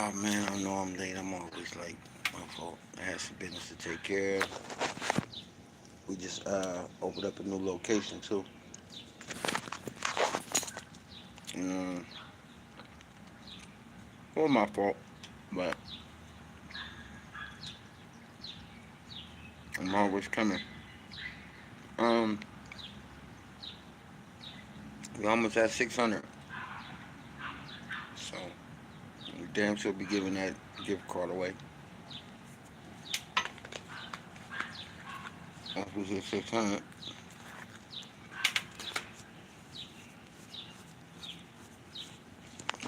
Oh man, I know I'm late. I'm always late. My fault. I had some business to take care of. We just opened up a new location too. Um, well, my fault, but I'm always coming. Um, we almost at 600, so we damn sure be giving that gift card away once we hit 600.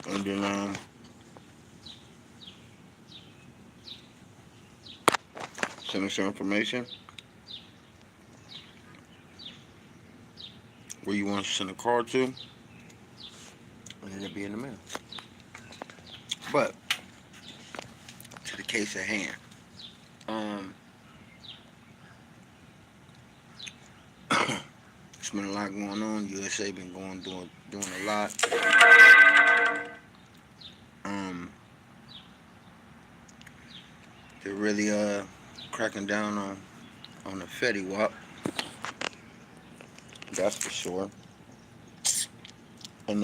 And then send us your information where you want to send a card to, and it'll be in the mail. But to the case at hand. Um, it's been a lot going on. USA been doing a lot. Um, they're really cracking down on the Fetty Wap. That's for sure. And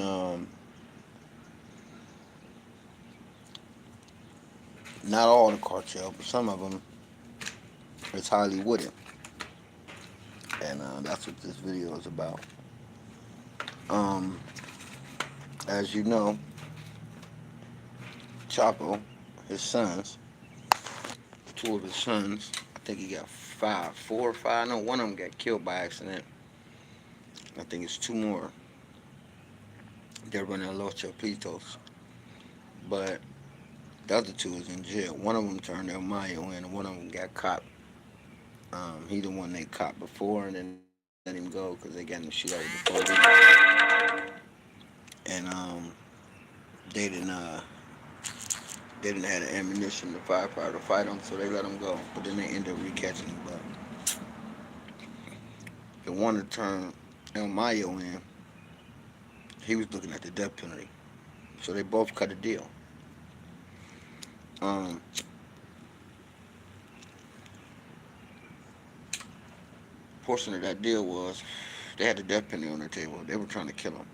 not all the cartel, but some of them is highly wooded. And that's what this video is about. Um, as you know, Chapo, his sons, two of his sons, I think he got five, four or five. No, one of them got killed by accident. I think it's two more. They're running Los Chapitos. But the other two is in jail. One of them turned El Mayo in, and one of them got caught. He the one they caught before, and then they let him go because they got him shoot out with the 40. And they didn't uh, they didn't have the ammunition, the firepower to fight him, so they let him go. But then they ended up recatching him. But the one that turned El Mayo in, he was looking at the death penalty. So they both cut a deal. Um, Portion of that deal was they had the death penalty on their table. They were trying to kill him.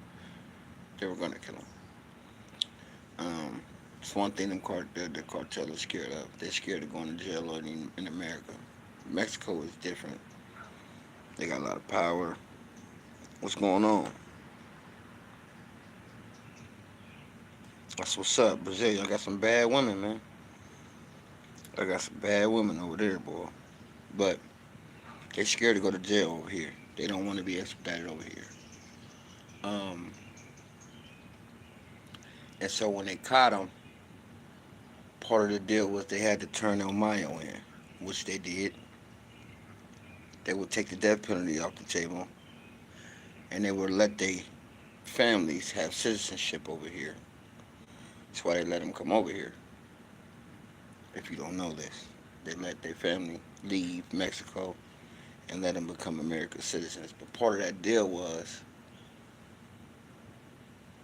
They were going to kill him. It's one thing the cartel is scared of. They're scared of going to jail in America. Mexico is different. They got a lot of power. What's going on? That's what's up, Brazil. I got some bad women, man. I got some bad women over there, boy. But they're scared to go to jail over here. They don't want to be extradited over here. Um, and so when they caught him, part of the deal was they had to turn El Mayo in, which they did. They would take the death penalty off the table, and they would let their families have citizenship over here. That's why they let them come over here. If you don't know this, they let their family leave Mexico and let them become American citizens. But part of that deal was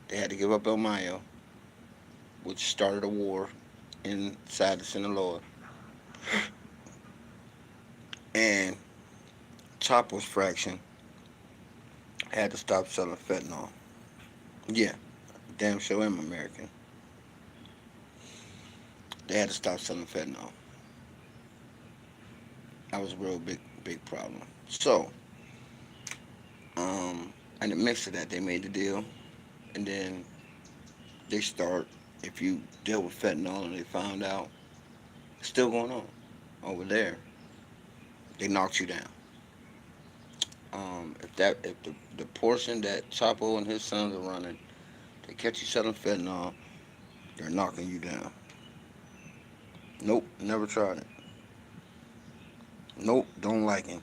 they had to give up El Mayo, which started a war inside of Sinaloa, and Chapo's fraction had to stop selling fentanyl. Yeah, damn sure am American. They had to stop selling fentanyl. That was a real big problem. So, in the mix of that, they made the deal, and then they start. If you deal with fentanyl and they found out, it's still going on over there. They knocked you down. If the portion that Chapo and his sons are running, they catch you selling fentanyl, they're knocking you down. Nope, never tried it. Nope, don't like him.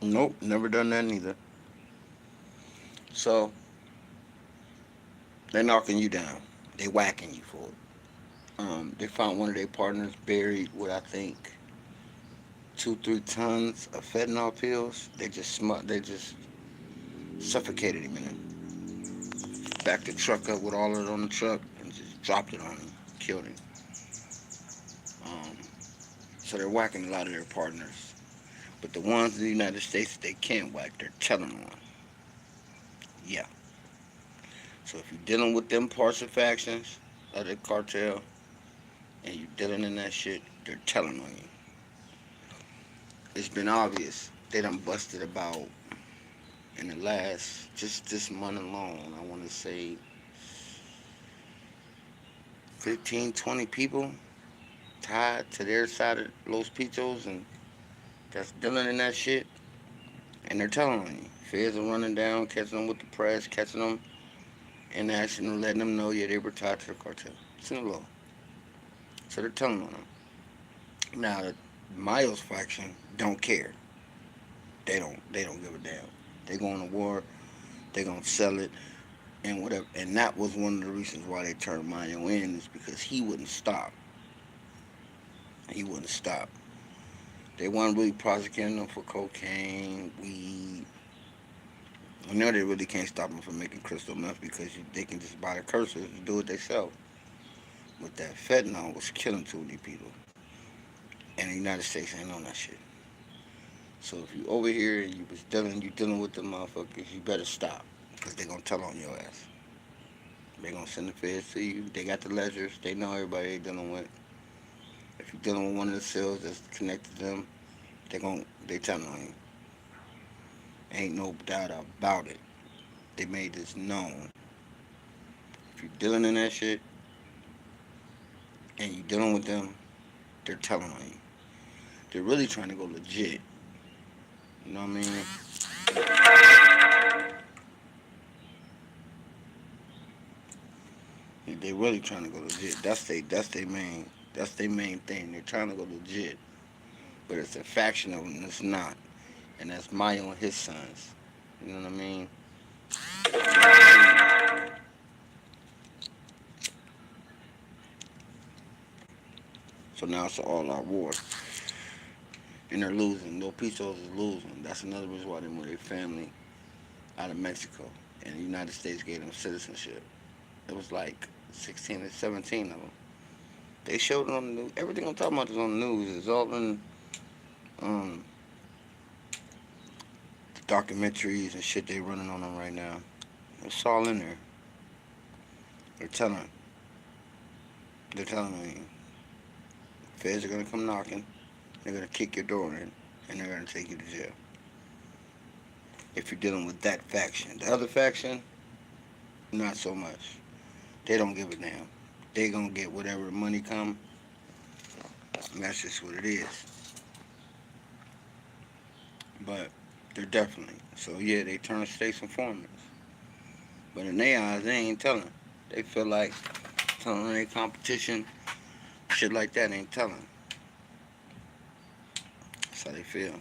Nope, never done that neither. So they're knocking you down. They whacking you for it. They found one of their partners buried with I think 2-3 tons of fentanyl pills. They just suffocated him in it. backed the truck up with all of it on the truck and just dropped it on him, killed him. Um, so they're whacking a lot of their partners. But the ones in the United States that they can't whack, they're telling on. Yeah. So if you're dealing with them parts of factions of the cartel and you're dealing in that shit, they're telling on you. It's been obvious. They done busted about, in the last, just this month alone, I want to say 15, 20 people tied to their side of Los Pitos and that's dealing in that shit. And they're telling on you. Feds are running down, catching them with the press, catching them in action and letting them know, yeah, they were tied to the cartel. Sinaloa. So they're telling on them. Now, the Miles faction don't care. They don't give a damn. They going to war. They gonna sell it and whatever. And that was one of the reasons why they turned Mayo in is because he wouldn't stop. He wouldn't stop. They weren't really prosecuting him for cocaine, weed. I know they really can't stop him from making crystal meth because they can just buy the cursors and do it themselves. But that fentanyl was killing too many people. And the United States ain't on that shit. So if you over here and you dealing with them motherfuckers, you better stop. Because they gonna tell on your ass. They gonna send the feds to you. They got the ledgers. They know everybody they dealing with. If you're dealing with one of the cells that's connected to them, they telling on you. Ain't no doubt about it. They made this known. If you're dealing in that shit and you dealing with them, they're telling on you. They're really trying to go legit. You know what I mean? They really trying to go legit. That's their main thing. They're trying to go legit. But it's a faction of them that's not. And that's Mayo and his sons. You know what I mean? So now it's an all-out war. And they're losing. Los Pisos is losing. That's another reason why they moved their family out of Mexico. And the United States gave them citizenship. It was like 16 or 17 of them. They showed it on the news. Everything I'm talking about is on the news. It's all in um, documentaries and shit they running on them right now. It's all in there. They're telling. They're telling me. Feds are gonna come knocking. They're gonna kick your door in, and they're gonna take you to jail. If you're dealing with that faction, the other faction, not so much. They don't give a damn. They gonna get whatever money come. And that's just what it is. But they're definitely so. Yeah, they turn states informants. But in their eyes, they ain't telling. They feel like telling their competition, shit like that ain't telling. That's how they feel.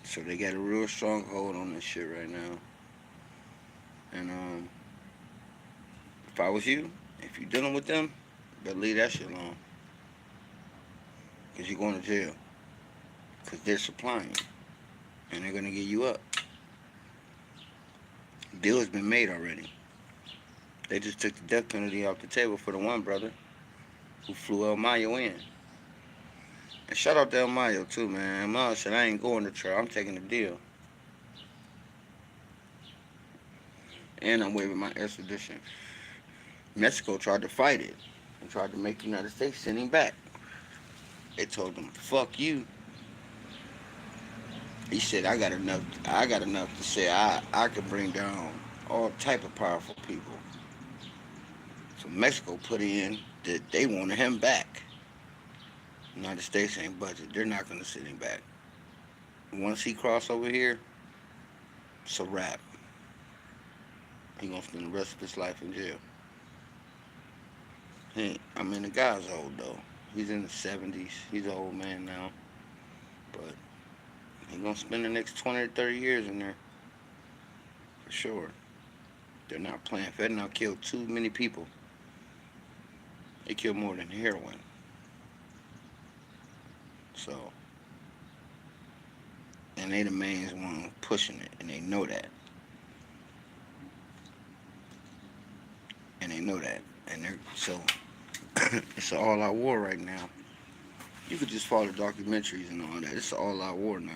So they got a real strong hold on this shit right now. And if I was you, if you're dealing with them, you better leave that shit alone. Because you're going to jail. Because they're supplying you. And they're going to get you up. The deal has been made already. They just took the death penalty off the table for the one brother who flew El Mayo in. And shout out to El Mayo too, man. El Mayo said, I ain't going to trial. I'm taking the deal. And I'm waiving my extradition. Mexico tried to fight it and tried to make the United States send him back. They told him, fuck you. He said, I got enough to say I could bring down all type of powerful people. So Mexico put in that they wanted him back. The United States ain't budget. They're not going to send him back. Once he cross over here, it's a wrap. He going to spend the rest of his life in jail. The guy's old, though. He's in the 70s. He's an old man now. But he's going to spend the next 20 or 30 years in there. For sure. They're not playing. Fentanyl killed too many people. They killed more than heroin. So, and they the main one pushing it, and they know that. know that. And so it's an all-out war right now. You could just follow documentaries and all that. It's an all-out war now.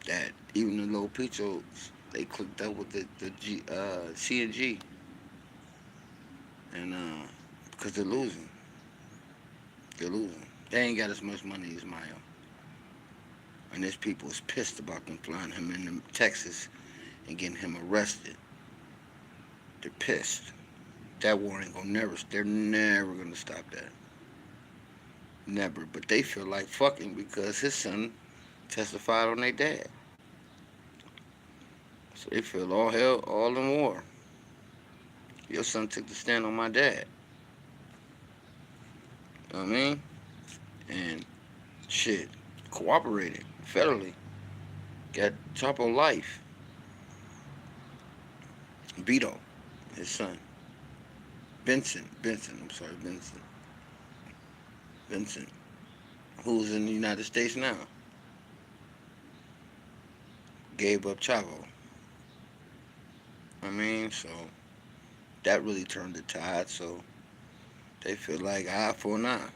That even the little Pichos, they clicked up with the CNG, and because they're losing. They ain't got as much money as Mayo, and there's people is pissed about them flying him into Texas and getting him arrested. They're pissed. That war ain't gonna never. They're never gonna stop that. Never. But they feel like fucking because his son testified on their dad. So they feel all hell, all in war. Your son took the stand on my dad. You know what I mean? And shit, cooperated federally. Got Chapo life. Beto, his son. Vincent, who's in the United States now, gave up Chavo. I mean, so that really turned the tide. So they feel like eye for an eye.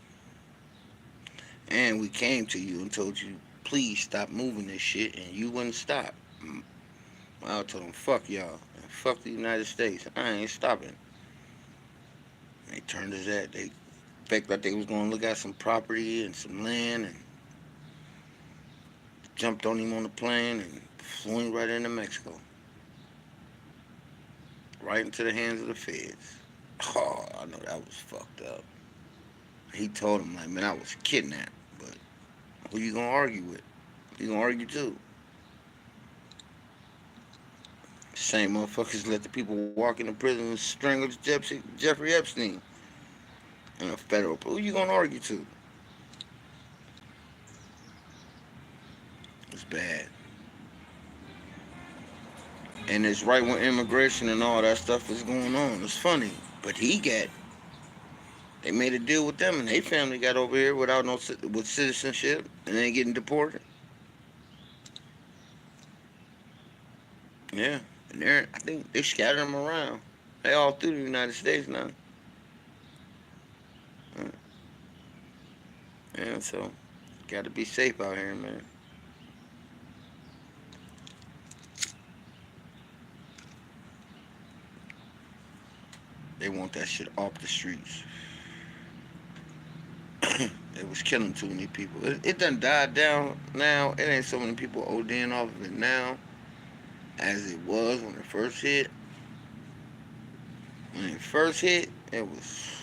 And we came to you and told you, please stop moving this shit, and you wouldn't stop. I told them, fuck y'all, and fuck the United States. I ain't stopping. They turned his ass. They faked like they was going to look at some property and some land and jumped on him on the plane and flew him right into Mexico. Right into the hands of the feds. Oh, I know that was fucked up. He told him, like, man, I was kidnapped. But who you going to argue with? You going to argue too? Same motherfuckers let the people walk into prison and strangle Jeffrey Epstein in a federal. Who you going to argue to? It's bad. And it's right when immigration and all that stuff is going on. It's funny. But they made a deal with them and their family got over here without with citizenship and they getting deported. Yeah. And I think they scattered them around. They all through the United States now. Yeah, so got to be safe out here, man. They want that shit off the streets. They was killing too many people. It done died down now. It ain't so many people ODing off of it now as it was when it first hit. When it first hit, it was,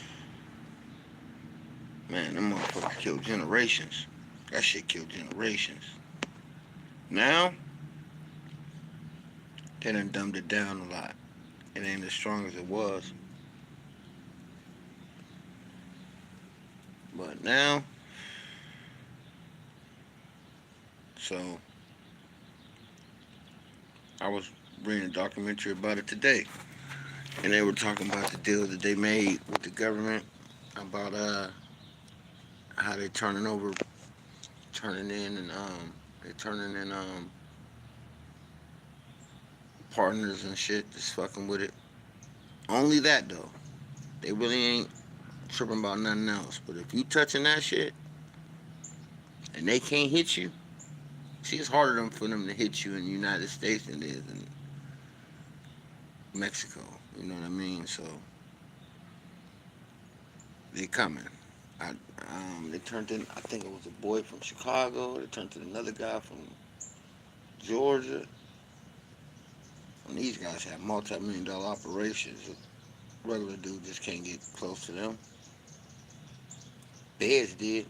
man, them motherfuckers killed generations. That shit killed generations. Now, they done dumbed it down a lot. It ain't as strong as it was. But now, so I was reading a documentary about it today, and they were talking about the deal that they made with the government about how they turning in and they turning in partners and shit, just fucking with it. Only that though, they really ain't tripping about nothing else. But if you touching that shit and they can't hit you, see, it's harder for them to hit you in the United States than it is in Mexico. You know what I mean? So they coming. I, they turned in. I think it was a boy from Chicago. They turned in another guy from Georgia. And these guys have multi-million-dollar operations. A regular dude just can't get close to them. Feds did.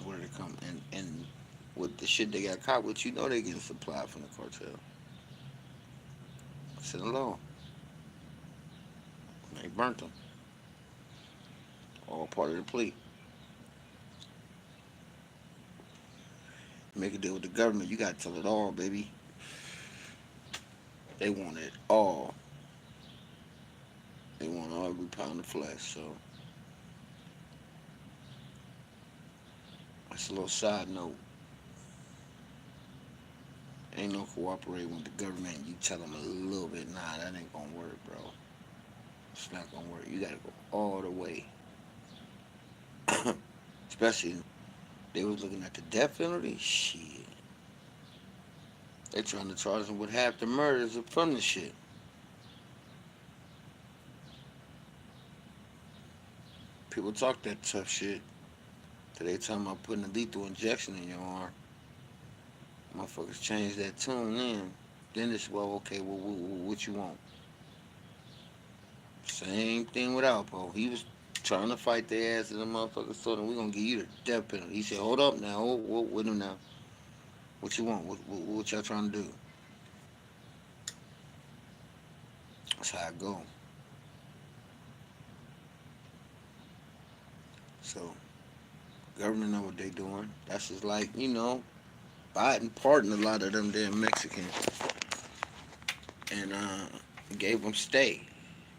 Where they come and with the shit they got caught with, you know they getting supplied from the cartel. Sinaloa. They burnt them. All part of the plea. Make a deal with the government. You gotta tell it all, baby. They want it all. They want every pound of flesh. So that's a little side note. Ain't no cooperating with the government. You tell them a little bit, nah, that ain't gonna work, bro. It's not gonna work. You gotta go all the way. Especially, they was looking at the death penalty. Shit. They trying to charge them with half the murders from the shit. People talk that tough shit. Till they talking about putting a lethal injection in your arm. Motherfuckers change that tune then it's, well, okay, well, what you want? Same thing with Alpo. He was trying to fight their ass, and the motherfuckers told him, we gonna give you the death penalty. He said, hold up now, with him now. What you want? What y'all trying to do? That's how I go. So, government know what they doing. That's just like, Biden pardoned a lot of them damn Mexicans and gave them stay.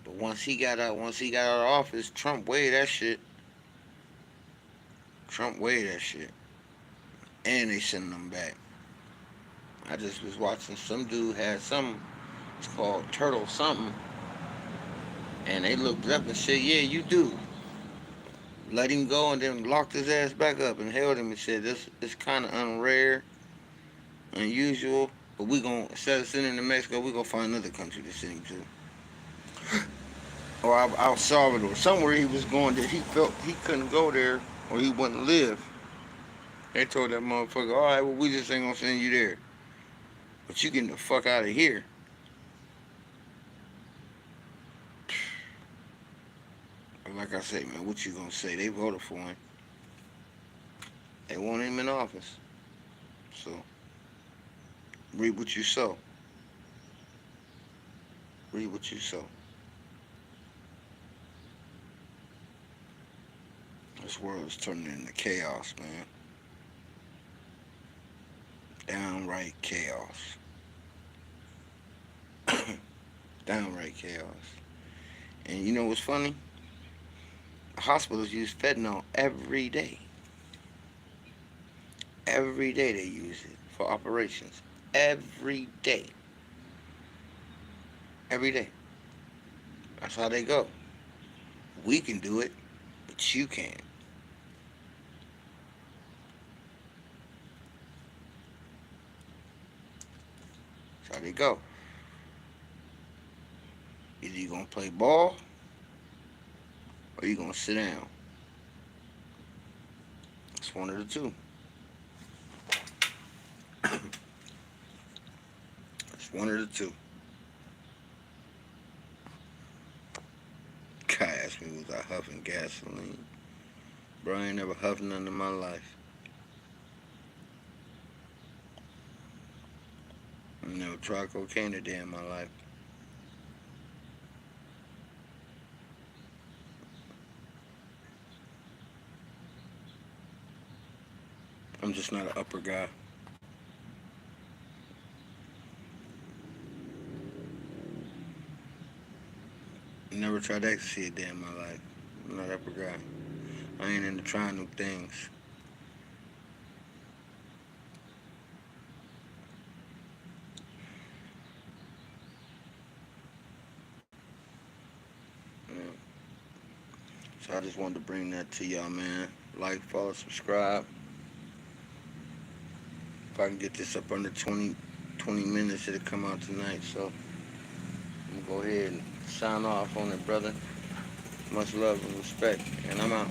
But once he got out of office, Trump waived that shit. Trump waived that shit. And they sending them back. I just was watching some dude had some, it's called turtle something, and they looked up and said, yeah, you do. Let him go and then locked his ass back up and held him and said, this is kind of unrare, unusual, but we gonna, instead of sending him to Mexico, we gonna find another country to send him to. Or El Salvador, somewhere he was going that he felt he couldn't go there or he wouldn't live. They told that motherfucker, all right, well, we just ain't gonna send you there. But you getting the fuck out of here. Like I say, man, what you gonna say? They voted for him. They want him in office. So, read what you sow. Read what you sow. This world is turning into chaos, man. Downright chaos. Downright chaos. And you know what's funny? Hospitals use fentanyl every day. Every day they use it for operations. Every day. Every day. That's how they go. We can do it, but you can't. That's how they go. Either you gonna play ball or you gonna sit down. It's one of the two. It's one of the two. Guy asked me, was I huffing gasoline? Bro, I ain't never huffed none in my life. I never tried cocaine a day in my life. I'm just not an upper guy. Never tried ecstasy a day in my life. I'm not an upper guy. I ain't into trying new things. Yeah. So I just wanted to bring that to y'all, man. Like, follow, subscribe. If I can get this up under 20 minutes, it'll come out tonight. So I'm going to go ahead and sign off on it, brother. Much love and respect. And I'm out.